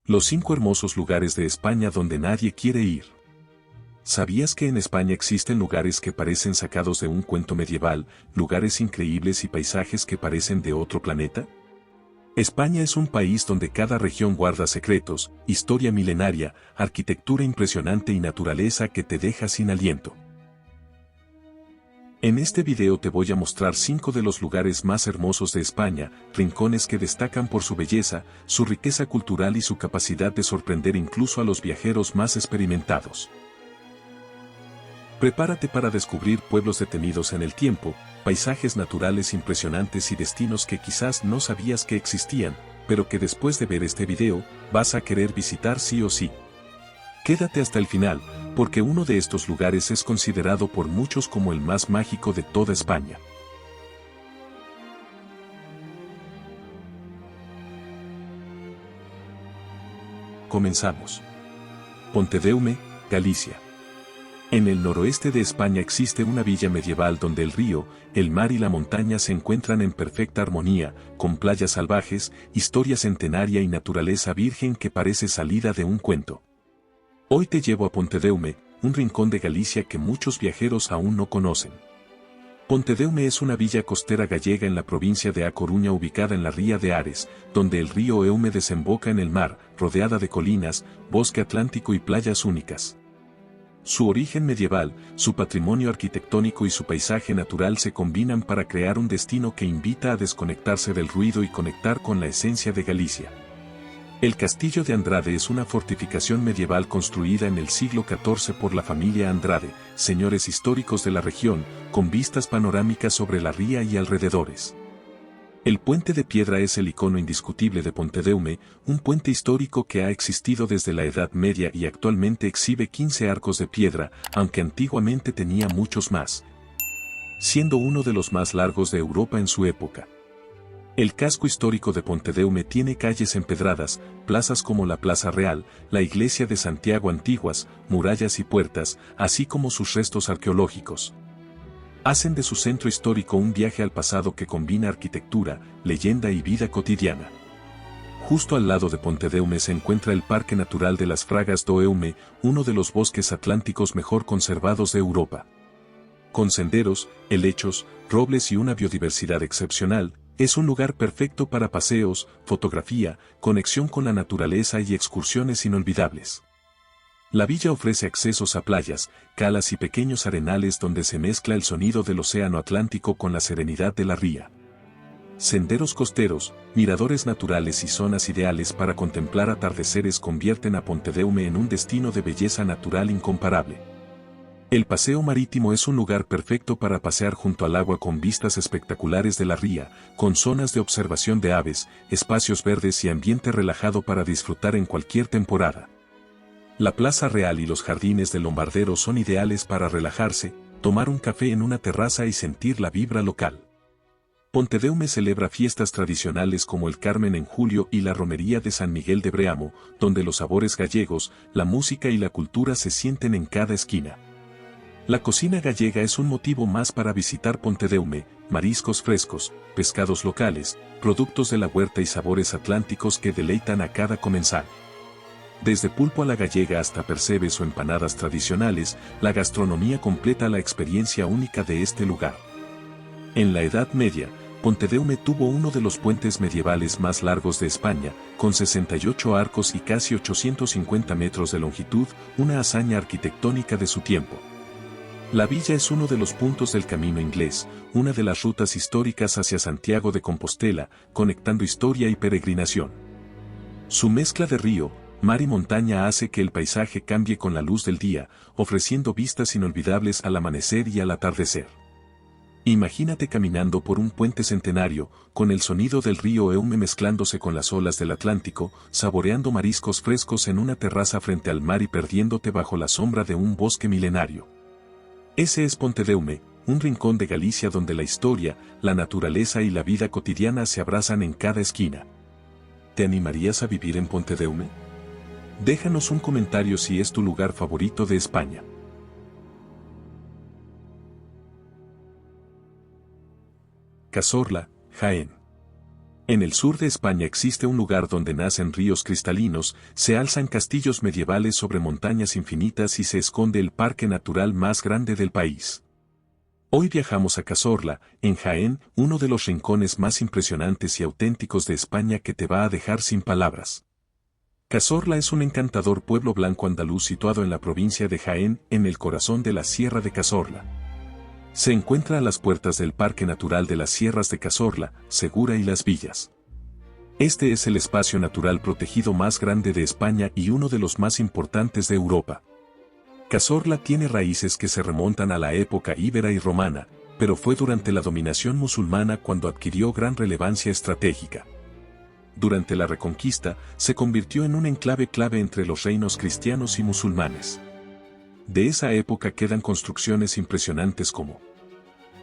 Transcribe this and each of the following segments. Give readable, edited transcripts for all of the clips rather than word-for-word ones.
Los 5 hermosos lugares de España donde nadie quiere ir. ¿Sabías que en España existen lugares que parecen sacados de un cuento medieval, lugares increíbles y paisajes que parecen de otro planeta? España es un país donde cada región guarda secretos, historia milenaria, arquitectura impresionante y naturaleza que te deja sin aliento. En este video te voy a mostrar 5 de los lugares más hermosos de España, rincones que destacan por su belleza, su riqueza cultural y su capacidad de sorprender incluso a los viajeros más experimentados. Prepárate para descubrir pueblos detenidos en el tiempo, paisajes naturales impresionantes y destinos que quizás no sabías que existían, pero que después de ver este video, vas a querer visitar sí o sí. Quédate hasta el final, porque uno de estos lugares es considerado por muchos como el más mágico de toda España. Comenzamos. Pontedeume, Galicia. En el noroeste de España existe una villa medieval donde el río, el mar y la montaña se encuentran en perfecta armonía, con playas salvajes, historia centenaria y naturaleza virgen que parece salida de un cuento. Hoy te llevo a Pontedeume, un rincón de Galicia que muchos viajeros aún no conocen. Pontedeume es una villa costera gallega en la provincia de A Coruña ubicada en la ría de Ares, donde el río Eume desemboca en el mar, rodeada de colinas, bosque atlántico y playas únicas. Su origen medieval, su patrimonio arquitectónico y su paisaje natural se combinan para crear un destino que invita a desconectarse del ruido y conectar con la esencia de Galicia. El Castillo de Andrade es una fortificación medieval construida en el siglo XIV por la familia Andrade, señores históricos de la región, con vistas panorámicas sobre la ría y alrededores. El puente de piedra es el icono indiscutible de Pontedeume, un puente histórico que ha existido desde la Edad Media y actualmente exhibe 15 arcos de piedra, aunque antiguamente tenía muchos más, siendo uno de los más largos de Europa en su época. El casco histórico de Pontedeume tiene calles empedradas, plazas como la Plaza Real, la Iglesia de Santiago antiguas, murallas y puertas, así como sus restos arqueológicos. Hacen de su centro histórico un viaje al pasado que combina arquitectura, leyenda y vida cotidiana. Justo al lado de Pontedeume se encuentra el Parque Natural de las Fragas do Eume, uno de los bosques atlánticos mejor conservados de Europa. Con senderos, helechos, robles y una biodiversidad excepcional, es un lugar perfecto para paseos, fotografía, conexión con la naturaleza y excursiones inolvidables. La villa ofrece accesos a playas, calas y pequeños arenales donde se mezcla el sonido del océano Atlántico con la serenidad de la ría. Senderos costeros, miradores naturales y zonas ideales para contemplar atardeceres convierten a Pontedeume en un destino de belleza natural incomparable. El paseo marítimo es un lugar perfecto para pasear junto al agua con vistas espectaculares de la ría, con zonas de observación de aves, espacios verdes y ambiente relajado para disfrutar en cualquier temporada. La Plaza Real y los jardines del Lombardero son ideales para relajarse, tomar un café en una terraza y sentir la vibra local. Pontedeume celebra fiestas tradicionales como el Carmen en julio y la Romería de San Miguel de Breamo, donde los sabores gallegos, la música y la cultura se sienten en cada esquina. La cocina gallega es un motivo más para visitar Pontedeume, mariscos frescos, pescados locales, productos de la huerta y sabores atlánticos que deleitan a cada comensal. Desde pulpo a la gallega hasta percebes o empanadas tradicionales, la gastronomía completa la experiencia única de este lugar. En la Edad Media, Pontedeume tuvo uno de los puentes medievales más largos de España, con 68 arcos y casi 850 metros de longitud, una hazaña arquitectónica de su tiempo. La villa es uno de los puntos del Camino Inglés, una de las rutas históricas hacia Santiago de Compostela, conectando historia y peregrinación. Su mezcla de río, mar y montaña hace que el paisaje cambie con la luz del día, ofreciendo vistas inolvidables al amanecer y al atardecer. Imagínate caminando por un puente centenario, con el sonido del río Eume mezclándose con las olas del Atlántico, saboreando mariscos frescos en una terraza frente al mar y perdiéndote bajo la sombra de un bosque milenario. Ese es Pontedeume, un rincón de Galicia donde la historia, la naturaleza y la vida cotidiana se abrazan en cada esquina. ¿Te animarías a vivir en Pontedeume? Déjanos un comentario si es tu lugar favorito de España. Cazorla, Jaén. En el sur de España existe un lugar donde nacen ríos cristalinos, se alzan castillos medievales sobre montañas infinitas y se esconde el parque natural más grande del país. Hoy viajamos a Cazorla, en Jaén, uno de los rincones más impresionantes y auténticos de España que te va a dejar sin palabras. Cazorla es un encantador pueblo blanco andaluz situado en la provincia de Jaén, en el corazón de la Sierra de Cazorla. Se encuentra a las puertas del Parque Natural de las Sierras de Cazorla, Segura y Las Villas. Este es el espacio natural protegido más grande de España y uno de los más importantes de Europa. Cazorla tiene raíces que se remontan a la época íbera y romana, pero fue durante la dominación musulmana cuando adquirió gran relevancia estratégica. Durante la Reconquista, se convirtió en un enclave clave entre los reinos cristianos y musulmanes. De esa época quedan construcciones impresionantes como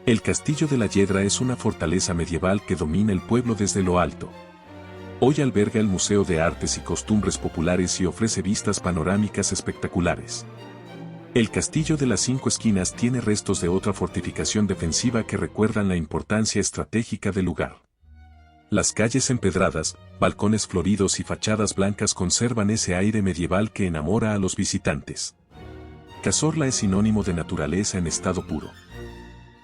el Castillo de la Yedra es una fortaleza medieval que domina el pueblo desde lo alto. Hoy alberga el Museo de Artes y Costumbres Populares y ofrece vistas panorámicas espectaculares. El Castillo de las Cinco Esquinas tiene restos de otra fortificación defensiva que recuerdan la importancia estratégica del lugar. Las calles empedradas, balcones floridos y fachadas blancas conservan ese aire medieval que enamora a los visitantes. Cazorla es sinónimo de naturaleza en estado puro.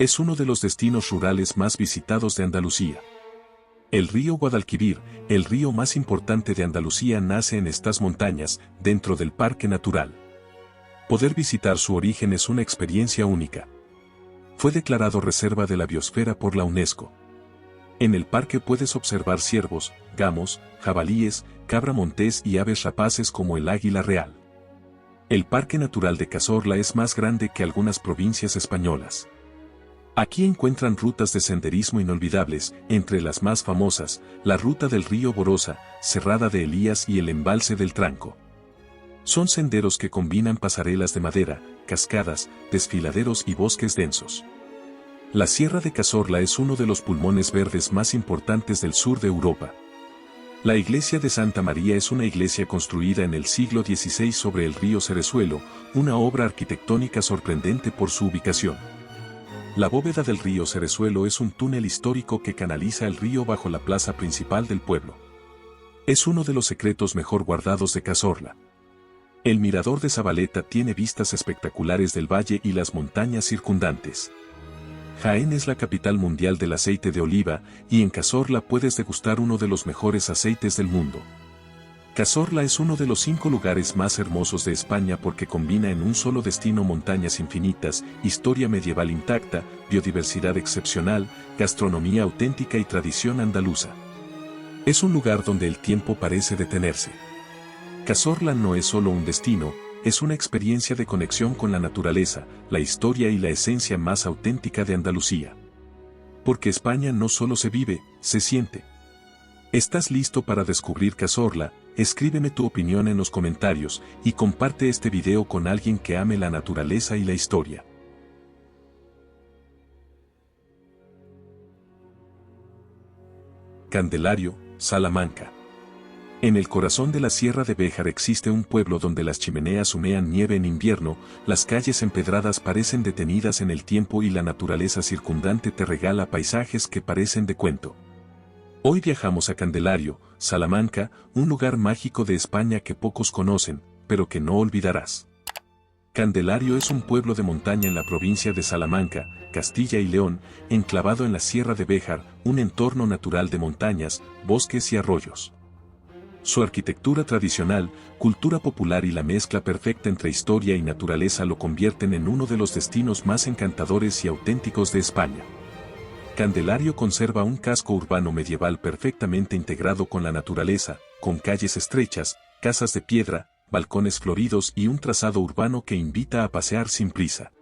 Es uno de los destinos rurales más visitados de Andalucía. El río Guadalquivir, el río más importante de Andalucía, nace en estas montañas, dentro del parque natural. Poder visitar su origen es una experiencia única. Fue declarado Reserva de la Biosfera por la UNESCO. En el parque puedes observar ciervos, gamos, jabalíes, cabra montés y aves rapaces como el águila real. El Parque Natural de Cazorla es más grande que algunas provincias españolas. Aquí encuentran rutas de senderismo inolvidables, entre las más famosas, la Ruta del Río Borosa, Serrada de Elías y el Embalse del Tranco. Son senderos que combinan pasarelas de madera, cascadas, desfiladeros y bosques densos. La Sierra de Cazorla es uno de los pulmones verdes más importantes del sur de Europa. La iglesia de Santa María es una iglesia construida en el siglo XVI sobre el río Cerezuelo, una obra arquitectónica sorprendente por su ubicación. La bóveda del río Cerezuelo es un túnel histórico que canaliza el río bajo la plaza principal del pueblo. Es uno de los secretos mejor guardados de Cazorla. El mirador de Zabaleta tiene vistas espectaculares del valle y las montañas circundantes. Jaén es la capital mundial del aceite de oliva, y en Cazorla puedes degustar uno de los mejores aceites del mundo. Cazorla es uno de los 5 lugares más hermosos de España porque combina en un solo destino montañas infinitas, historia medieval intacta, biodiversidad excepcional, gastronomía auténtica y tradición andaluza. Es un lugar donde el tiempo parece detenerse. Cazorla no es solo un destino, es una experiencia de conexión con la naturaleza, la historia y la esencia más auténtica de Andalucía. Porque España no solo se vive, se siente. ¿Estás listo para descubrir Cazorla? Escríbeme tu opinión en los comentarios y comparte este video con alguien que ame la naturaleza y la historia. Candelario, Salamanca. En el corazón de la Sierra de Béjar existe un pueblo donde las chimeneas humean nieve en invierno, las calles empedradas parecen detenidas en el tiempo y la naturaleza circundante te regala paisajes que parecen de cuento. Hoy viajamos a Candelario, Salamanca, un lugar mágico de España que pocos conocen, pero que no olvidarás. Candelario es un pueblo de montaña en la provincia de Salamanca, Castilla y León, enclavado en la Sierra de Béjar, un entorno natural de montañas, bosques y arroyos. Su arquitectura tradicional, cultura popular y la mezcla perfecta entre historia y naturaleza lo convierten en uno de los destinos más encantadores y auténticos de España. Candelario conserva un casco urbano medieval perfectamente integrado con la naturaleza, con calles estrechas, casas de piedra, balcones floridos y un trazado urbano que invita a pasear sin prisa.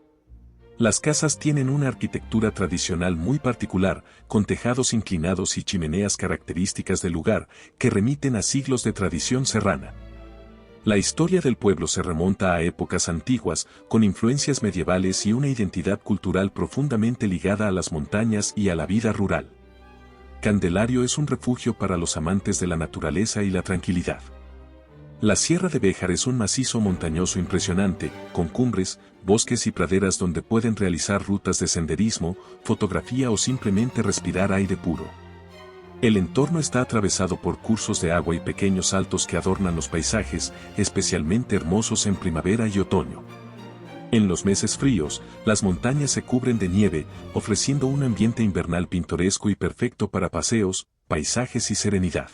Las casas tienen una arquitectura tradicional muy particular, con tejados inclinados y chimeneas características del lugar, que remiten a siglos de tradición serrana. La historia del pueblo se remonta a épocas antiguas, con influencias medievales y una identidad cultural profundamente ligada a las montañas y a la vida rural. Candelario es un refugio para los amantes de la naturaleza y la tranquilidad. La Sierra de Béjar es un macizo montañoso impresionante, con cumbres, bosques y praderas donde pueden realizar rutas de senderismo, fotografía o simplemente respirar aire puro. El entorno está atravesado por cursos de agua y pequeños saltos que adornan los paisajes, especialmente hermosos en primavera y otoño. En los meses fríos, las montañas se cubren de nieve, ofreciendo un ambiente invernal pintoresco y perfecto para paseos, paisajes y serenidad.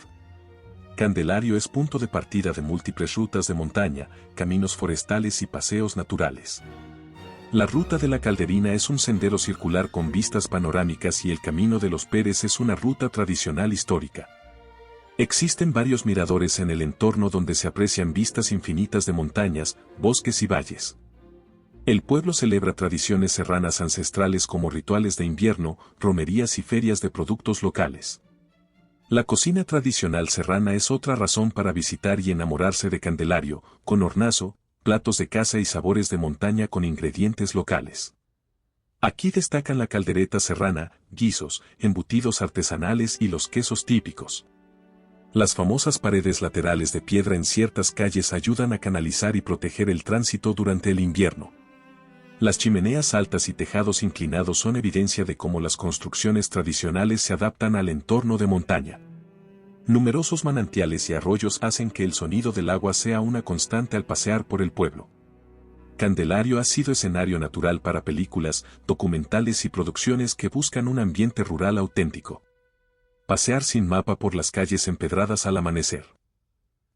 Candelario es punto de partida de múltiples rutas de montaña, caminos forestales y paseos naturales. La Ruta de la Calderina es un sendero circular con vistas panorámicas y el Camino de los Pérez es una ruta tradicional histórica. Existen varios miradores en el entorno donde se aprecian vistas infinitas de montañas, bosques y valles. El pueblo celebra tradiciones serranas ancestrales como rituales de invierno, romerías y ferias de productos locales. La cocina tradicional serrana es otra razón para visitar y enamorarse de Candelario, con hornazo, platos de caza y sabores de montaña con ingredientes locales. Aquí destacan la caldereta serrana, guisos, embutidos artesanales y los quesos típicos. Las famosas paredes laterales de piedra en ciertas calles ayudan a canalizar y proteger el tránsito durante el invierno. Las chimeneas altas y tejados inclinados son evidencia de cómo las construcciones tradicionales se adaptan al entorno de montaña. Numerosos manantiales y arroyos hacen que el sonido del agua sea una constante al pasear por el pueblo. Candelario ha sido escenario natural para películas, documentales y producciones que buscan un ambiente rural auténtico. Pasear sin mapa por las calles empedradas al amanecer.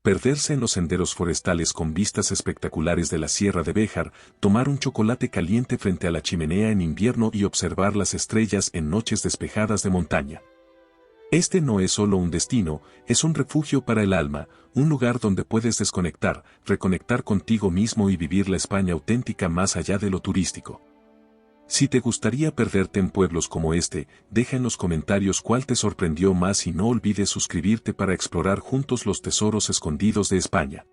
Perderse en los senderos forestales con vistas espectaculares de la Sierra de Béjar, tomar un chocolate caliente frente a la chimenea en invierno y observar las estrellas en noches despejadas de montaña. Este no es solo un destino, es un refugio para el alma, un lugar donde puedes desconectar, reconectar contigo mismo y vivir la España auténtica más allá de lo turístico. Si te gustaría perderte en pueblos como este, deja en los comentarios cuál te sorprendió más y no olvides suscribirte para explorar juntos los tesoros escondidos de España.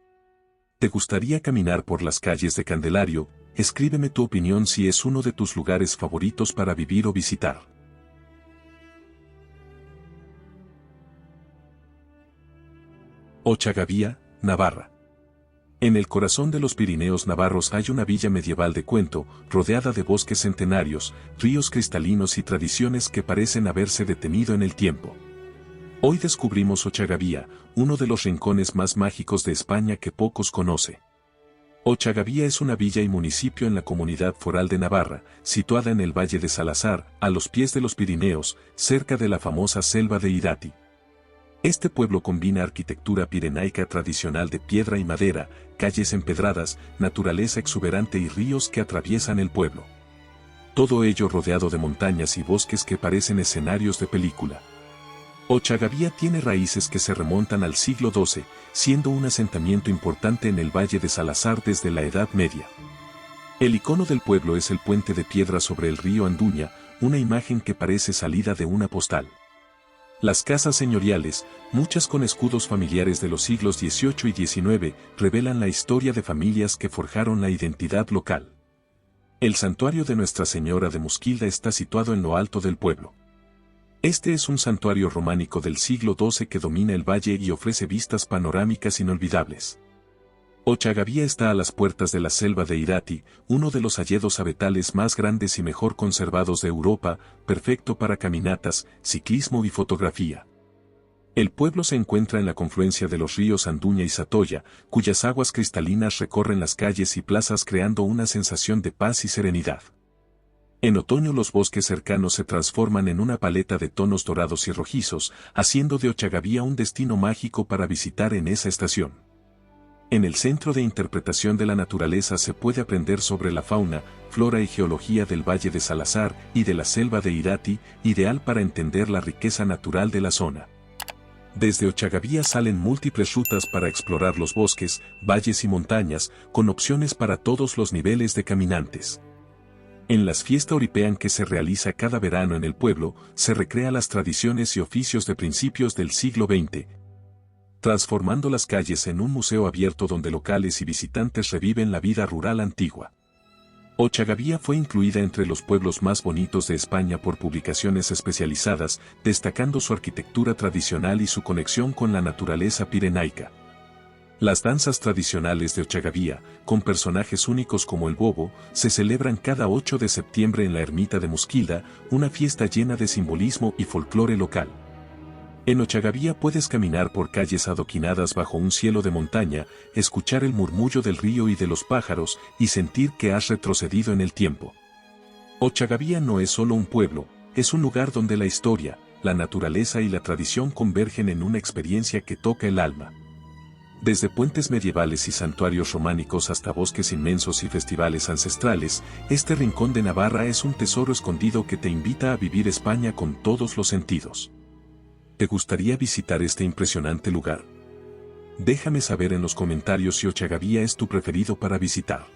¿Te gustaría caminar por las calles de Candelario? Escríbeme tu opinión si es uno de tus lugares favoritos para vivir o visitar. Ochagavía, Navarra. En el corazón de los Pirineos navarros hay una villa medieval de cuento, rodeada de bosques centenarios, ríos cristalinos y tradiciones que parecen haberse detenido en el tiempo. Hoy descubrimos Ochagavía, uno de los rincones más mágicos de España que pocos conocen. Ochagavía es una villa y municipio en la Comunidad Foral de Navarra, situada en el Valle de Salazar, a los pies de los Pirineos, cerca de la famosa selva de Irati. Este pueblo combina arquitectura pirenaica tradicional de piedra y madera, calles empedradas, naturaleza exuberante y ríos que atraviesan el pueblo. Todo ello rodeado de montañas y bosques que parecen escenarios de película. Ochagavía tiene raíces que se remontan al siglo XII, siendo un asentamiento importante en el Valle de Salazar desde la Edad Media. El icono del pueblo es el puente de piedra sobre el río Anduña, una imagen que parece salida de una postal. Las casas señoriales, muchas con escudos familiares de los siglos XVIII y XIX, revelan la historia de familias que forjaron la identidad local. El santuario de Nuestra Señora de Musquilda está situado en lo alto del pueblo. Este es un santuario románico del siglo XII que domina el valle y ofrece vistas panorámicas inolvidables. Ochagavía está a las puertas de la selva de Irati, uno de los hayedos abetales más grandes y mejor conservados de Europa, perfecto para caminatas, ciclismo y fotografía. El pueblo se encuentra en la confluencia de los ríos Anduña y Satoya, cuyas aguas cristalinas recorren las calles y plazas creando una sensación de paz y serenidad. En otoño los bosques cercanos se transforman en una paleta de tonos dorados y rojizos, haciendo de Ochagavía un destino mágico para visitar en esa estación. En el Centro de Interpretación de la Naturaleza se puede aprender sobre la fauna, flora y geología del Valle de Salazar y de la selva de Irati, ideal para entender la riqueza natural de la zona. Desde Ochagavía salen múltiples rutas para explorar los bosques, valles y montañas, con opciones para todos los niveles de caminantes. En las fiestas oripean que se realiza cada verano en el pueblo, se recrea las tradiciones y oficios de principios del siglo XX, transformando las calles en un museo abierto donde locales y visitantes reviven la vida rural antigua. Ochagavía fue incluida entre los pueblos más bonitos de España por publicaciones especializadas, destacando su arquitectura tradicional y su conexión con la naturaleza pirenaica. Las danzas tradicionales de Ochagavía, con personajes únicos como el bobo, se celebran cada 8 de septiembre en la ermita de Musquilda, una fiesta llena de simbolismo y folclore local. En Ochagavía puedes caminar por calles adoquinadas bajo un cielo de montaña, escuchar el murmullo del río y de los pájaros y sentir que has retrocedido en el tiempo. Ochagavía no es solo un pueblo, es un lugar donde la historia, la naturaleza y la tradición convergen en una experiencia que toca el alma. Desde puentes medievales y santuarios románicos hasta bosques inmensos y festivales ancestrales, este rincón de Navarra es un tesoro escondido que te invita a vivir España con todos los sentidos. ¿Te gustaría visitar este impresionante lugar? Déjame saber en los comentarios si Ochagavía es tu preferido para visitar.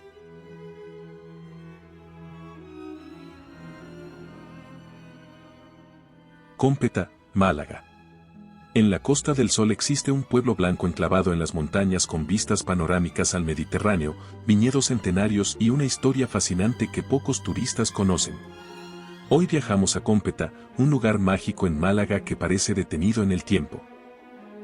Cómpeta, Málaga. En la Costa del Sol existe un pueblo blanco enclavado en las montañas con vistas panorámicas al Mediterráneo, viñedos centenarios y una historia fascinante que pocos turistas conocen. Hoy viajamos a Cómpeta, un lugar mágico en Málaga que parece detenido en el tiempo.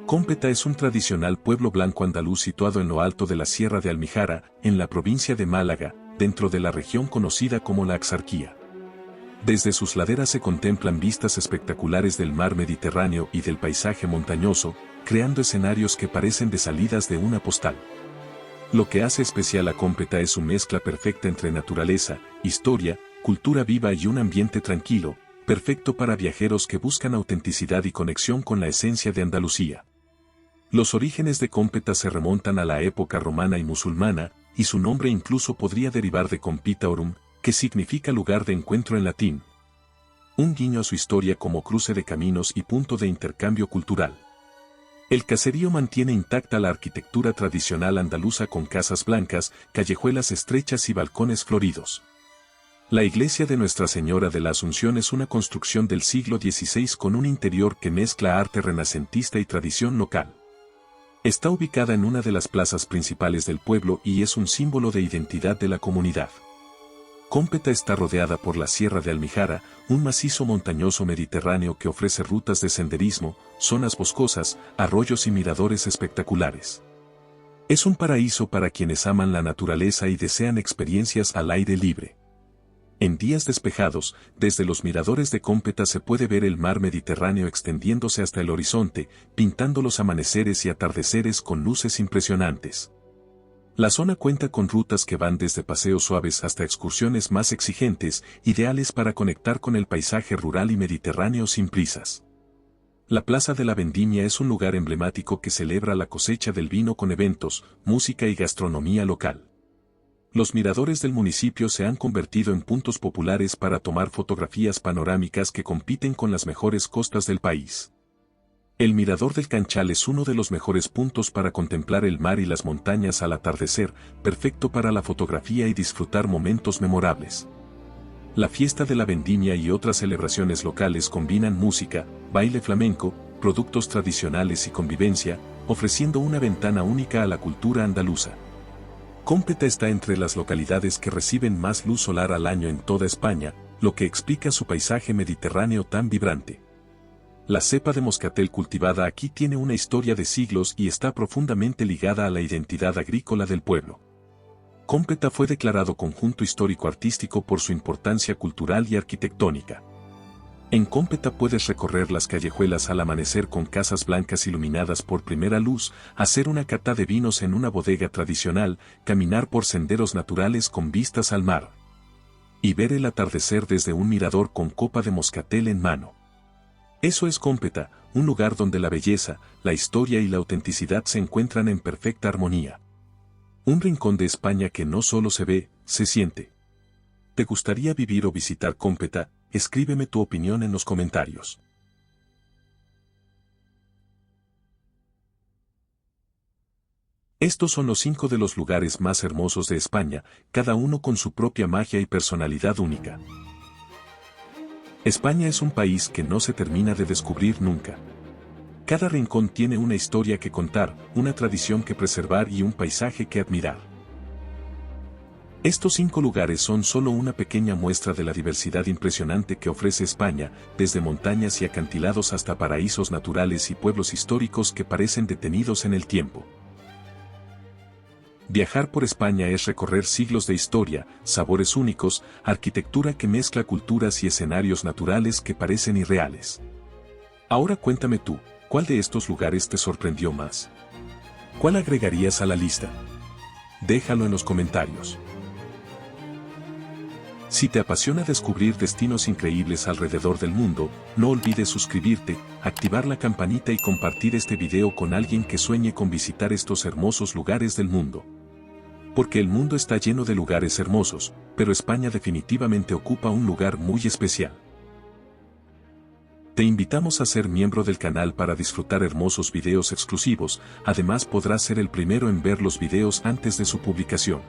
Cómpeta es un tradicional pueblo blanco andaluz situado en lo alto de la Sierra de Almijara, en la provincia de Málaga, dentro de la región conocida como la Axarquía. Desde sus laderas se contemplan vistas espectaculares del mar Mediterráneo y del paisaje montañoso, creando escenarios que parecen de salidas de una postal. Lo que hace especial a Cómpeta es su mezcla perfecta entre naturaleza, historia, cultura viva y un ambiente tranquilo, perfecto para viajeros que buscan autenticidad y conexión con la esencia de Andalucía. Los orígenes de Cómpeta se remontan a la época romana y musulmana, y su nombre incluso podría derivar de Compitaorum, que significa lugar de encuentro en latín. Un guiño a su historia como cruce de caminos y punto de intercambio cultural. El caserío mantiene intacta la arquitectura tradicional andaluza con casas blancas, callejuelas estrechas y balcones floridos. La iglesia de Nuestra Señora de la Asunción es una construcción del siglo XVI con un interior que mezcla arte renacentista y tradición local. Está ubicada en una de las plazas principales del pueblo y es un símbolo de identidad de la comunidad. Cómpeta está rodeada por la Sierra de Almijara, un macizo montañoso mediterráneo que ofrece rutas de senderismo, zonas boscosas, arroyos y miradores espectaculares. Es un paraíso para quienes aman la naturaleza y desean experiencias al aire libre. En días despejados, desde los miradores de Cómpeta se puede ver el mar Mediterráneo extendiéndose hasta el horizonte, pintando los amaneceres y atardeceres con luces impresionantes. La zona cuenta con rutas que van desde paseos suaves hasta excursiones más exigentes, ideales para conectar con el paisaje rural y mediterráneo sin prisas. La Plaza de la Vendimia es un lugar emblemático que celebra la cosecha del vino con eventos, música y gastronomía local. Los miradores del municipio se han convertido en puntos populares para tomar fotografías panorámicas que compiten con las mejores costas del país. El Mirador del Canchal es uno de los mejores puntos para contemplar el mar y las montañas al atardecer, perfecto para la fotografía y disfrutar momentos memorables. La fiesta de la vendimia y otras celebraciones locales combinan música, baile flamenco, productos tradicionales y convivencia, ofreciendo una ventana única a la cultura andaluza. Cómpeta está entre las localidades que reciben más luz solar al año en toda España, lo que explica su paisaje mediterráneo tan vibrante. La cepa de moscatel cultivada aquí tiene una historia de siglos y está profundamente ligada a la identidad agrícola del pueblo. Cómpeta fue declarado conjunto histórico-artístico por su importancia cultural y arquitectónica. En Cómpeta puedes recorrer las callejuelas al amanecer con casas blancas iluminadas por primera luz, hacer una cata de vinos en una bodega tradicional, caminar por senderos naturales con vistas al mar. Y ver el atardecer desde un mirador con copa de moscatel en mano. Eso es Cómpeta, un lugar donde la belleza, la historia y la autenticidad se encuentran en perfecta armonía. Un rincón de España que no solo se ve, se siente. ¿Te gustaría vivir o visitar Cómpeta? Escríbeme tu opinión en los comentarios. Estos son los 5 de los lugares más hermosos de España, cada uno con su propia magia y personalidad única. España es un país que no se termina de descubrir nunca. Cada rincón tiene una historia que contar, una tradición que preservar y un paisaje que admirar. Estos 5 lugares son solo una pequeña muestra de la diversidad impresionante que ofrece España, desde montañas y acantilados hasta paraísos naturales y pueblos históricos que parecen detenidos en el tiempo. Viajar por España es recorrer siglos de historia, sabores únicos, arquitectura que mezcla culturas y escenarios naturales que parecen irreales. Ahora cuéntame tú, ¿Cuál de estos lugares te sorprendió más? ¿Cuál agregarías a la lista? Déjalo en los comentarios. Si te apasiona descubrir destinos increíbles alrededor del mundo, no olvides suscribirte, activar la campanita y compartir este video con alguien que sueñe con visitar estos hermosos lugares del mundo. Porque el mundo está lleno de lugares hermosos, pero España definitivamente ocupa un lugar muy especial. Te invitamos a ser miembro del canal para disfrutar hermosos videos exclusivos, además podrás ser el primero en ver los videos antes de su publicación.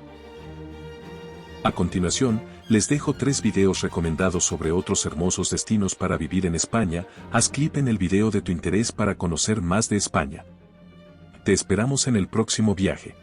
A continuación, les dejo 3 videos recomendados sobre otros hermosos destinos para vivir en España. Haz clic en el video de tu interés para conocer más de España. Te esperamos en el próximo viaje.